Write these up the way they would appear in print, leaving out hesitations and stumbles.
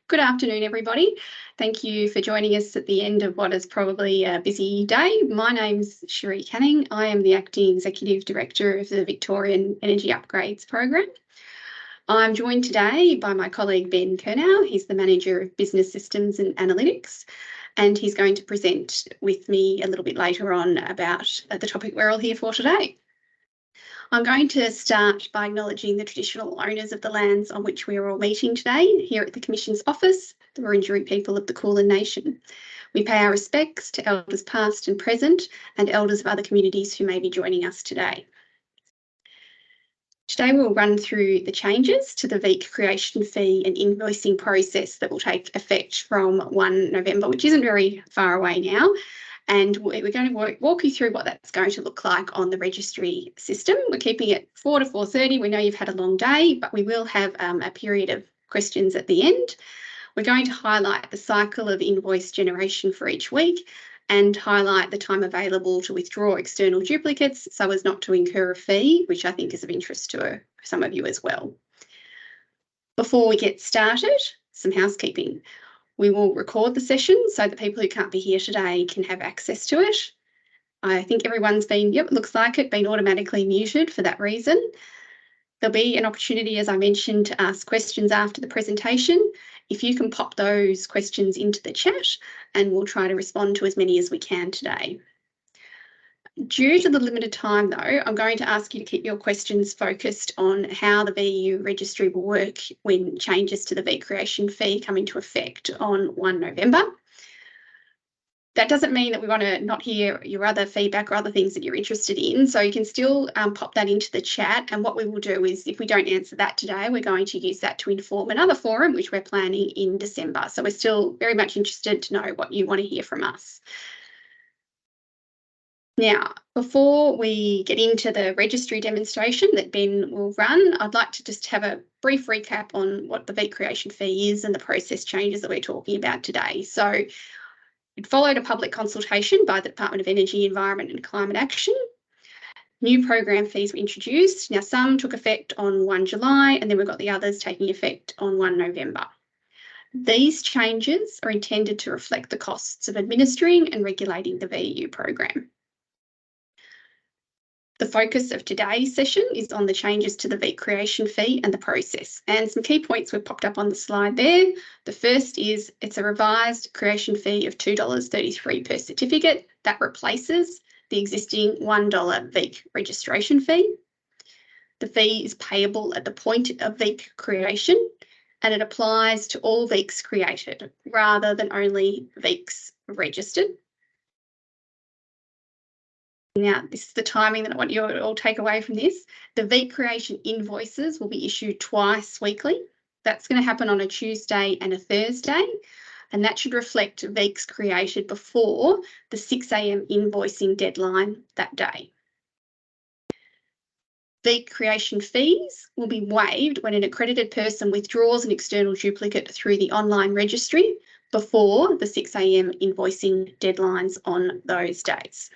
Good afternoon, everybody. Thank you for joining us at the end of what is probably a busy day. My name's Cherie Canning. I am the Acting Executive Director of the Victorian Energy Upgrades Program. I'm joined today by my colleague Ben Kernow. He's the Manager of Business Systems and Analytics, and he's going to present with me a little bit later on about the topic we're all here for today. I'm going to start by acknowledging the traditional owners of the lands on which we are all meeting today here at the Commission's office, the Wurundjeri people of the Kulin Nation. We pay our respects to elders past and present and elders of other communities who may be joining us today. Today we'll run through the changes to the VEEC creation fee and invoicing process that will take effect from 1 November, which isn't very far away now. And we're going to walk you through what that's going to look like on the registry system. We're keeping it 4 to 4:30. We know you've had a long day, but we will have a period of questions at the end. We're going to highlight the cycle of invoice generation for each week and highlight the time available to withdraw external duplicates so as not to incur a fee, which I think is of interest to some of you as well. Before we get started, some housekeeping. We will record the session so that people who can't be here today can have access to it. I think everyone's been, yep, looks like it, been automatically muted for that reason. There'll be an opportunity, as I mentioned, to ask questions after the presentation. If you can pop those questions into the chat and we'll try to respond to as many as we can today. Due to the limited time, though, I'm going to ask you to keep your questions focused on how the VEU registry will work when changes to the VEEC creation fee come into effect on 1 November. That doesn't mean that we want to not hear your other feedback or other things that you're interested in, so you can still pop that into the chat, and what we will do is, if we don't answer that today, we're going to use that to inform another forum which we're planning in December. So we're still very much interested to know what you want to hear from us. Now, before we get into the registry demonstration that Ben will run, I'd like to just have a brief recap on what the VEEC creation fee is and the process changes that we're talking about today. So it followed a public consultation by the Department of Energy, Environment and Climate Action. New program fees were introduced. Now, some took effect on 1 July, and then we've got the others taking effect on 1 November. These changes are intended to reflect the costs of administering and regulating the VEU program. The focus of today's session is on the changes to the VEEC creation fee and the process. And some key points we've popped up on the slide there. The first is it's a revised creation fee of $2.33 per certificate. That replaces the existing $1 VEEC registration fee. The fee is payable at the point of VEEC creation, and it applies to all VEECs created rather than only VEECs registered. Now, this is the timing that I want you to all take away from this. The VEEC creation invoices will be issued twice weekly. That's going to happen on a Tuesday and a Thursday, and that should reflect VEECs created before the 6 a.m. invoicing deadline that day. VEEC creation fees will be waived when an accredited person withdraws an external duplicate through the online registry before the 6 a.m. invoicing deadlines on those days.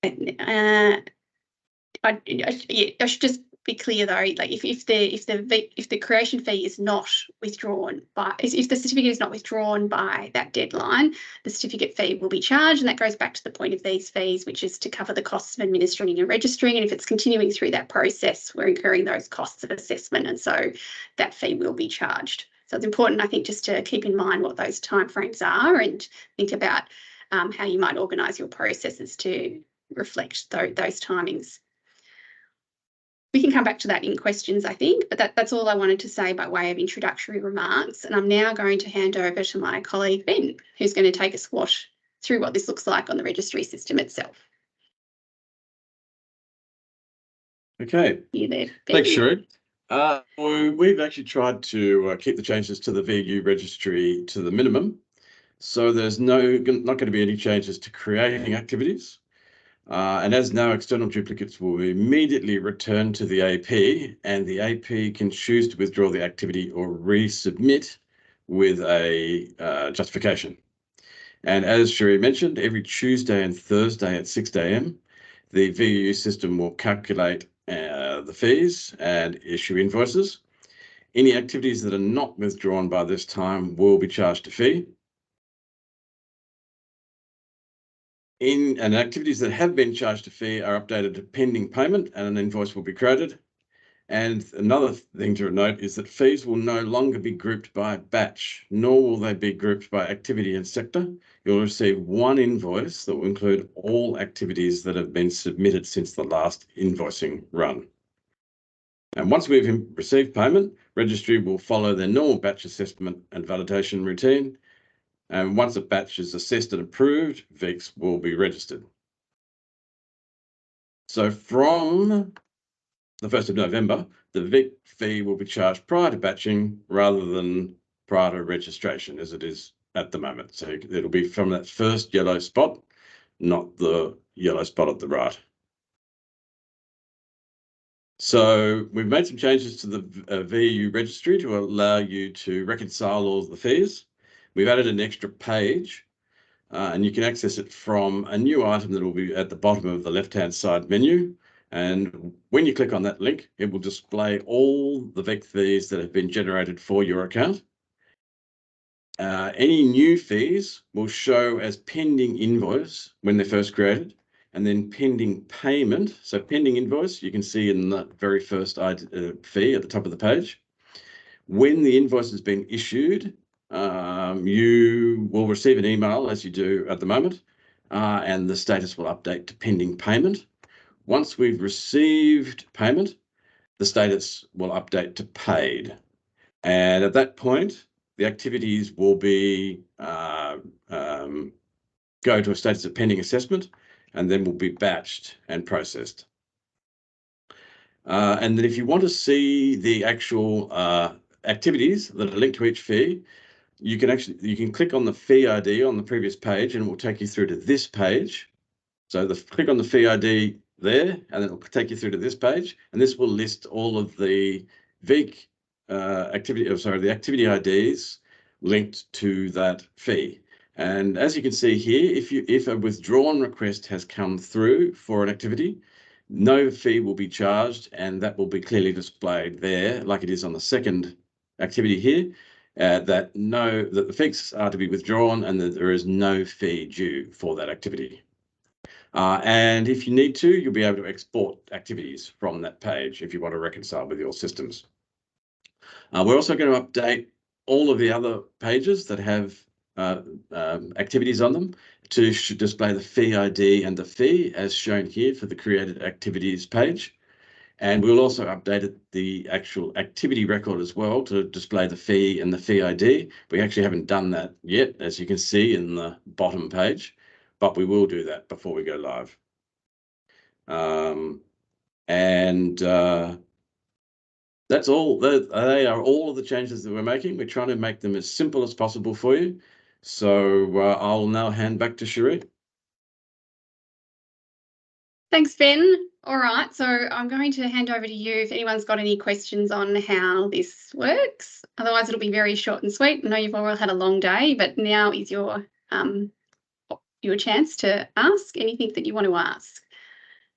I should just be clear though, like if the creation fee is not withdrawn by, if the certificate is not withdrawn by that deadline, the certificate fee will be charged, and that goes back to the point of these fees, which is to cover the costs of administering and registering. And if it's continuing through that process, we're incurring those costs of assessment, and so that fee will be charged. So it's important, I think, just to keep in mind what those timeframes are and think about how you might organise your processes to reflect those timings. We can come back to that in questions, I think, but that's all I wanted to say by way of introductory remarks. And I'm now going to hand over to my colleague, Ben, who's going to take us through what this looks like on the registry system itself. Okay. You there, Ben? Thanks, Cherie. We've actually tried to keep the changes to the VEU registry to the minimum. So there's not going to be any changes to creating activities. And as now, external duplicates will be immediately returned to the AP, and the AP can choose to withdraw the activity or resubmit with a justification. And as Cherie mentioned, every Tuesday and Thursday at 6 a.m, the VEU system will calculate the fees and issue invoices. Any activities that are not withdrawn by this time will be charged a fee. And activities that have been charged a fee are updated to pending payment and an invoice will be created. And another thing to note is that fees will no longer be grouped by batch, nor will they be grouped by activity and sector. You'll receive one invoice that will include all activities that have been submitted since the last invoicing run. And once we've received payment, registry will follow their normal batch assessment and validation routine. And once a batch is assessed and approved, VEECs will be registered. So from the 1st of November, the VEEC fee will be charged prior to batching rather than prior to registration as it is at the moment. So it'll be from that first yellow spot, not the yellow spot at the right. So we've made some changes to the VEU registry to allow you to reconcile all of the fees. We've added an extra page and you can access it from a new item that will be at the bottom of the left-hand side menu. And when you click on that link, it will display all the VEEC fees that have been generated for your account. Any new fees will show as pending invoice when they're first created, and then pending payment. So pending invoice, you can see in the very first fee at the top of the page. When the invoice has been issued, you will receive an email, as you do at the moment, and the status will update to pending payment. Once we've received payment, the status will update to paid. And at that point, the activities will be go to a status of pending assessment, and then will be batched and processed. And then if you want to see the actual activities that are linked to each fee, you can click on the fee ID on the previous page and it will take you through to this page. So click on the fee ID there, and it'll take you through to this page, and this will list all of the VEEC the activity IDs linked to that fee. And as you can see here, if a withdrawn request has come through for an activity, no fee will be charged, and that will be clearly displayed there, like it is on the second activity here, that the fees are to be withdrawn and that there is no fee due for that activity. And if you need to, you'll be able to export activities from that page if you want to reconcile with your systems. We're also going to update all of the other pages that have activities on them to display the fee ID and the fee as shown here for the created activities page. And we'll also update the actual activity record as well to display the fee and the fee ID. We actually haven't done that yet, as you can see in the bottom page, but we will do that before we go live. That's all. They are all of the changes that we're making. We're trying to make them as simple as possible for you. So I'll now hand back to Cherie. Thanks, Ben. All right, so I'm going to hand over to you if anyone's got any questions on how this works. Otherwise, it'll be very short and sweet. I know you've all had a long day, but now is your chance to ask anything that you want to ask.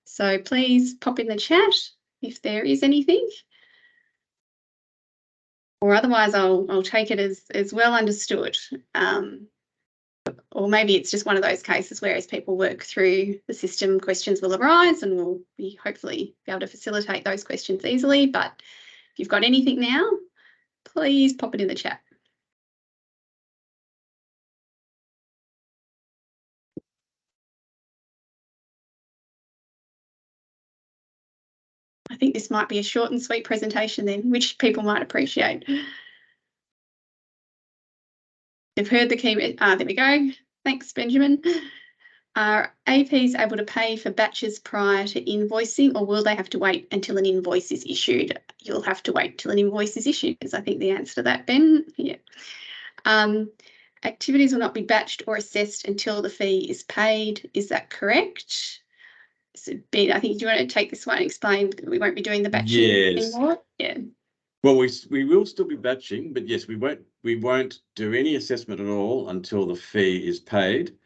So please pop in the chat if there is anything. Or otherwise, I'll take it as well understood. Or maybe it's just one of those cases where as people work through the system, questions will arise and we'll hopefully be able to facilitate those questions easily. But if you've got anything now, please pop it in the chat. I think this might be a short and sweet presentation then, which people might appreciate. You've heard the key, there we go. Thanks, Benjamin. Are APs able to pay for batches prior to invoicing, or will they have to wait until an invoice is issued? You'll have to wait till an invoice is issued, is I think the answer to that, Ben. Yeah. Activities will not be batched or assessed until the fee is paid. Is that correct? So Ben, I think you want to take this one and explain we won't be doing the batching anymore? Yeah. Well, we will still be batching, but yes, we won't do any assessment at all until the fee is paid.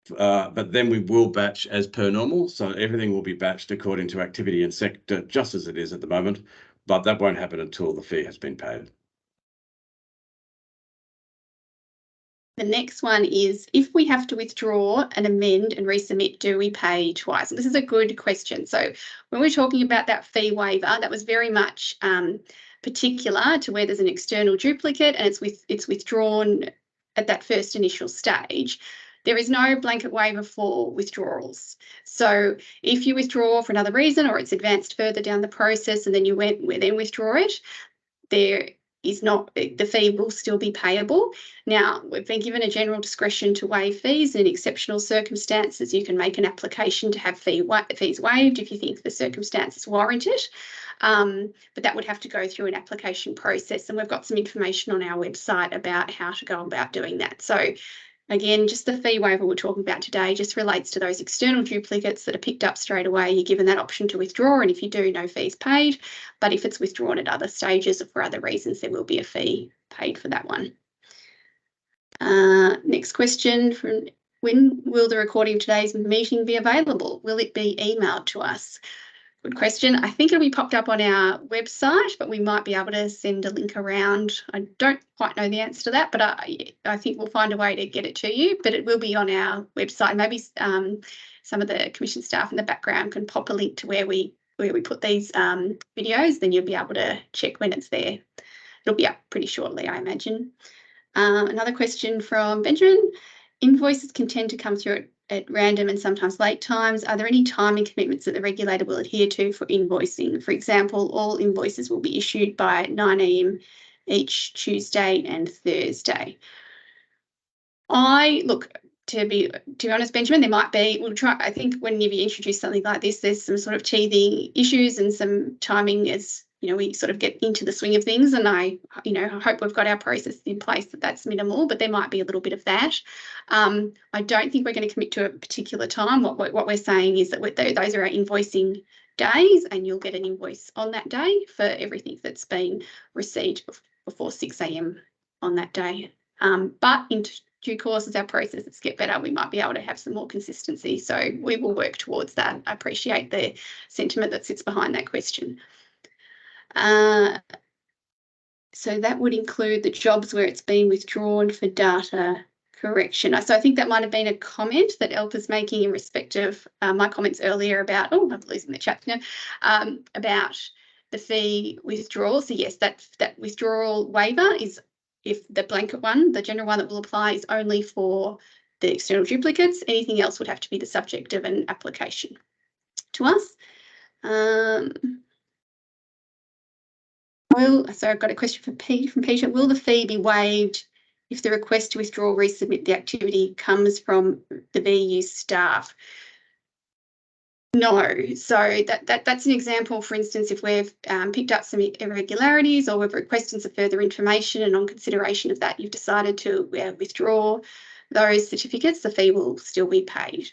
but then we will batch as per normal. So everything will be batched according to activity and sector, just as it is at the moment, but that won't happen until the fee has been paid. The next one is, if we have to withdraw and amend and resubmit, do we pay twice? This is a good question. So when we're talking about that fee waiver, that was very much particular to where there's an external duplicate and it's withdrawn at that first initial stage. There is no blanket waiver for withdrawals. So if you withdraw for another reason or it's advanced further down the process and then you then withdraw it, there is not, the fee will still be payable. Now, we've been given a general discretion to waive fees. In exceptional circumstances, you can make an application to have fees waived if you think the circumstances warrant it. But that would have to go through an application process, and we've got some information on our website about how to go about doing that. So again, just the fee waiver we're talking about today just relates to those external duplicates that are picked up straight away. You're given that option to withdraw, and if you do, no fees paid. But if it's withdrawn at other stages or for other reasons, there will be a fee paid for that one. Next question, from when will the recording of today's meeting be available? Will it be emailed to us? Good question. I think it'll be popped up on our website, but we might be able to send a link around. I don't quite know the answer to that, but I think we'll find a way to get it to you. But it will be on our website. Maybe some of the commission staff in the background can pop a link to where we put these videos. Then you'll be able to check when it's there. It'll be up pretty shortly, I imagine. Another question from Benjamin. Invoices can tend to come through at random and sometimes late times. Are there any timing commitments that the regulator will adhere to for invoicing? For example, all invoices will be issued by 9 AM each Tuesday and Thursday. To be honest, Benjamin, there might be, I think whenever you introduce something like this, there's some sort of teething issues and some timing as, we sort of get into the swing of things, and I hope we've got our process in place that's minimal, but there might be a little bit of that. I don't think we're going to commit to a particular time. What we're saying is that those are our invoicing days, and you'll get an invoice on that day for everything that's been received before 6 AM on that day. But in due course, as our processes get better, we might be able to have some more consistency. So we will work towards that. I appreciate the sentiment that sits behind that question. So that would include the jobs where it's been withdrawn for data correction. So I think that might have been a comment that Elpa's making in respect of my comments earlier about, I'm losing the chat now, about the fee withdrawal. So yes, that withdrawal waiver is, if the blanket one, the general one that will apply, is only for the external duplicates. Anything else would have to be the subject of an application to us. So I've got a question from Peter. Will the fee be waived if the request to withdraw or resubmit the activity comes from the VU staff? No. So that's an example. For instance, if we've picked up some irregularities or we've requested some further information, and on consideration of that, you've decided to withdraw those certificates, the fee will still be paid.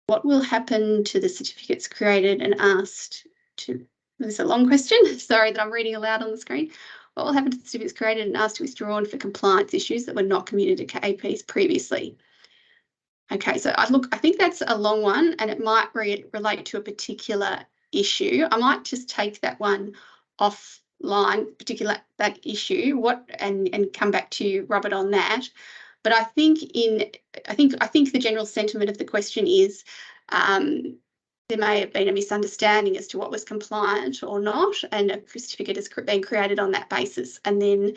What will happen to the certificates created and asked to... This is a long question. Sorry that I'm reading aloud on the screen. What will happen to the certificates created and asked to withdrawn for compliance issues that were not communicated to KAPs previously? Okay, so I think that's a long one, and it might relate to a particular issue. I might just take that one offline, that issue, and come back to you, Robert, on that. But I think the general sentiment of the question is there may have been a misunderstanding as to what was compliant or not, and a certificate has been created on that basis, and then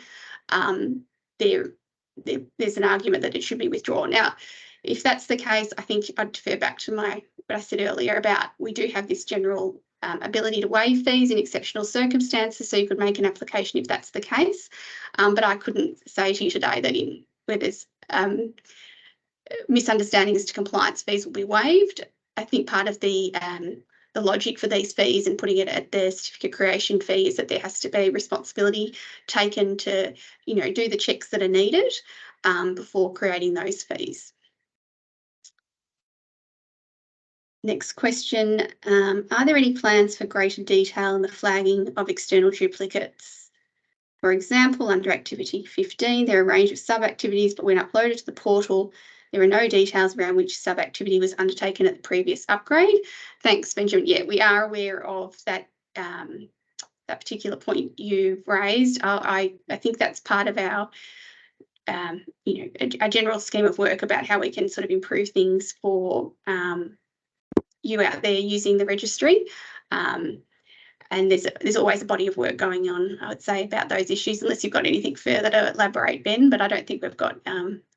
there's an argument that it should be withdrawn. Now, if that's the case, I think I'd defer back to what I said earlier about, we do have this general ability to waive fees in exceptional circumstances, so you could make an application if that's the case. But I couldn't say to you today that where there's misunderstanding as to compliance, fees will be waived. I think part of the logic for these fees and putting it at the certificate creation fee is that there has to be responsibility taken to, do the checks that are needed before creating those fees. Next question, are there any plans for greater detail in the flagging of external duplicates? For example, under activity 15, there are a range of sub-activities, but when uploaded to the portal, There are no details around which sub-activity was undertaken at the previous upgrade. Thanks, Benjamin. Yeah, we are aware of that that particular point you've raised. I think that's part of our a general scheme of work about how we can sort of improve things for you out there using the registry. And there's always a body of work going on, I would say, about those issues, unless you've got anything further to elaborate, Ben. But I don't think we've got.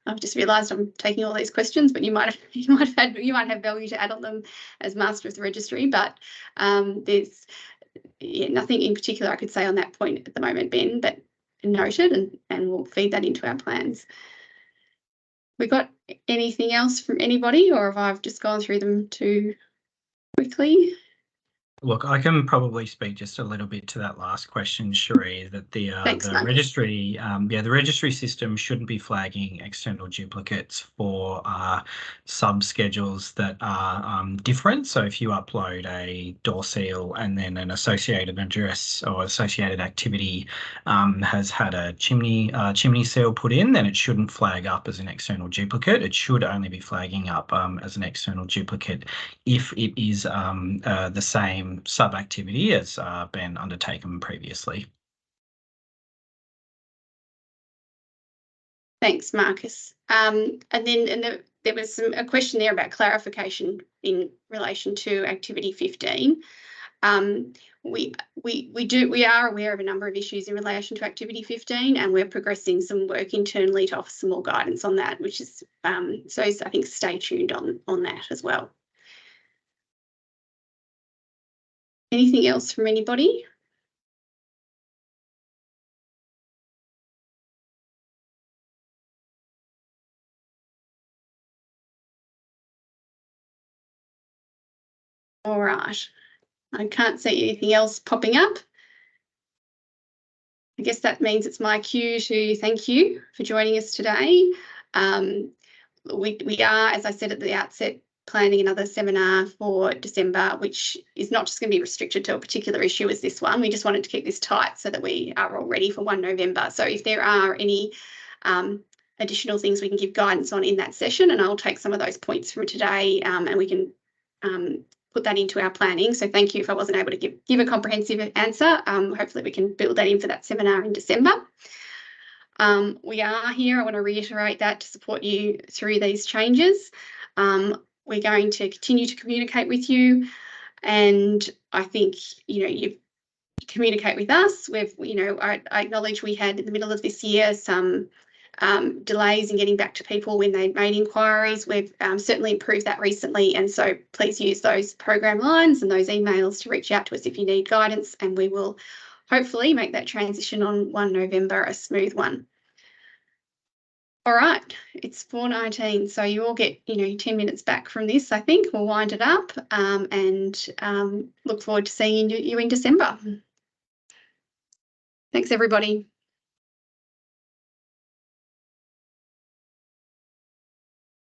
I've just realised I'm taking all these questions, but you might have value to add on them as master of the registry. But there's nothing in particular I could say on that point at the moment, Ben. But noted, and we'll feed that into our plans. We got anything else from anybody, or have I just gone through them too quickly? Look, I can probably speak just a little bit to that last question, Cherie, that the registry, the registry system shouldn't be flagging external duplicates for sub-schedules that are different. So if you upload a door seal and then an associated address or associated activity has had a chimney seal put in, then it shouldn't flag up as an external duplicate. It should only be flagging up as an external duplicate if it is the same sub-activity as been undertaken previously. Thanks, Marcus. And then there was a question there about clarification in relation to activity 15. We are aware of a number of issues in relation to activity 15, and we're progressing some work internally to offer some more guidance on that, which is so I think stay tuned on that as well. Anything else from anybody? All right. I can't see anything else popping up. I guess that means it's my cue to thank you for joining us today. We are, as I said at the outset, planning another seminar for December, which is not just going to be restricted to a particular issue as this one. We just wanted to keep this tight so that we are all ready for 1 November. So if there are any additional things we can give guidance on in that session, and I'll take some of those points from today and we can put that into our planning. So thank you if I wasn't able to give a comprehensive answer. Hopefully we can build that in for that seminar in December. We are here, I want to reiterate that, to support you through these changes. We're going to continue to communicate with you, and I think you communicate with us. I acknowledge we had in the middle of this year some delays in getting back to people when they made inquiries. We've certainly improved that recently, and so please use those program lines and those emails to reach out to us if you need guidance, and we will hopefully make that transition on 1 November a smooth one. All right, it's 4:19, so you all get 10 minutes back from this. I think we'll wind it up and look forward to seeing you in December. Thanks, everybody.